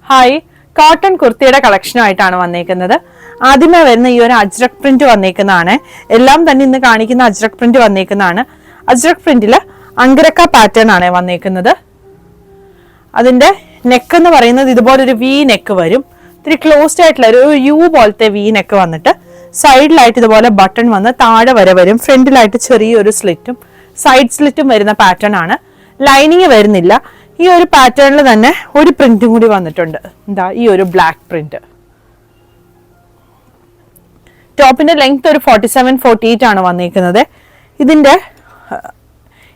Hi, cotton കുർത്തിയുടെ കളക്ഷനുമായിട്ടാണ് വന്നേക്കുന്നത്. ആദ്യമേ വരുന്ന ഈ ഒരു അജ്രക് പ്രിന്റ് വന്നേക്കുന്നതാണ്. എല്ലാം തന്നെ ഇന്ന് കാണിക്കുന്ന അജ്രക് പ്രിന്റ് വന്നേക്കുന്നതാണ്. അജ്രക് പ്രിന്റില് അങ്കരക്ക പാറ്റേൺ ആണ് വന്നേക്കുന്നത്. അതിന്റെ നെക്ക് എന്ന് പറയുന്നത് ഇതുപോലൊരു വി നെക്ക് വരും. ഇത്തിരി ക്ലോസ്ഡ് ആയിട്ടുള്ള ഒരു യു പോലത്തെ വി നെക്ക് വന്നിട്ട് സൈഡിലായിട്ട് ഇതുപോലെ ബട്ടൺ വന്ന് താഴെ വരെ വരും. ഫ്രണ്ടിലായിട്ട് ചെറിയൊരു സ്ലിറ്റും സൈഡ് സ്ലിറ്റും വരുന്ന പാറ്റേൺ ആണ്. ലൈനിങ് വരുന്നില്ല. ഈ ഒരു പാറ്റേണിൽ തന്നെ ഒരു പ്രിന്റും കൂടി വന്നിട്ടുണ്ട്. എന്താ ഈ ഒരു ബ്ലാക്ക് പ്രിന്റ്. ടോപ്പിന്റെ ലെങ്ത് ഒരു 47-48 ആണ് വന്നിരിക്കുന്നത്. ഇതിന്റെ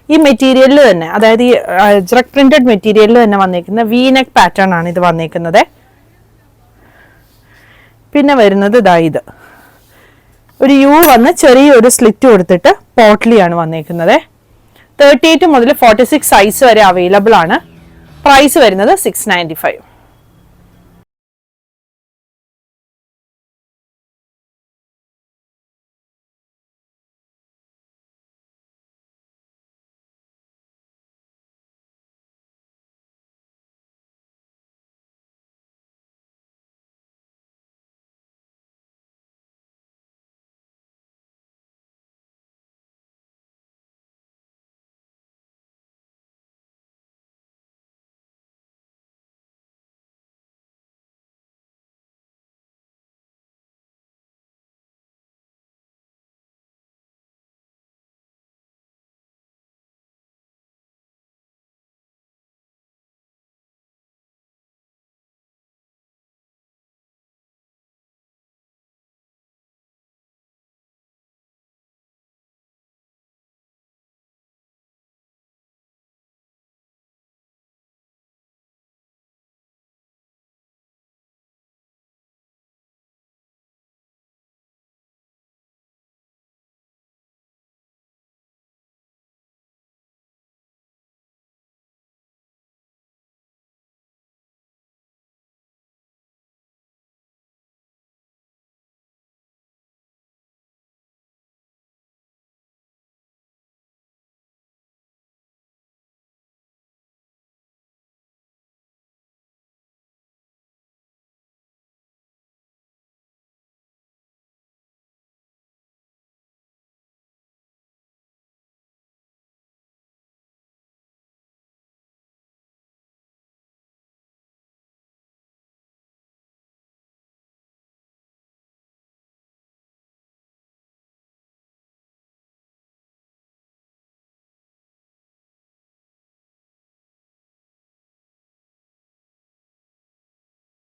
ഈ മെറ്റീരിയലിൽ തന്നെ, അതായത് ഈ അജ്രക് പ്രിന്റഡ് മെറ്റീരിയലിൽ തന്നെ വന്നിരിക്കുന്ന വി നെക്ക് പാറ്റേൺ ആണ് ഇത് വന്നിരിക്കുന്നത്. പിന്നെ വരുന്നത് ഇതാ ഇത് ഒരു യു വന്ന് ചെറിയൊരു സ്ലിറ്റ് കൊടുത്തിട്ട് പോട്ട്ലിയാണ് വന്നിരിക്കുന്നത്. 38 മുതൽ 46 സൈസ് വരെ അവൈലബിൾ ആണ്. പ്രൈസ് വരുന്നത് 695.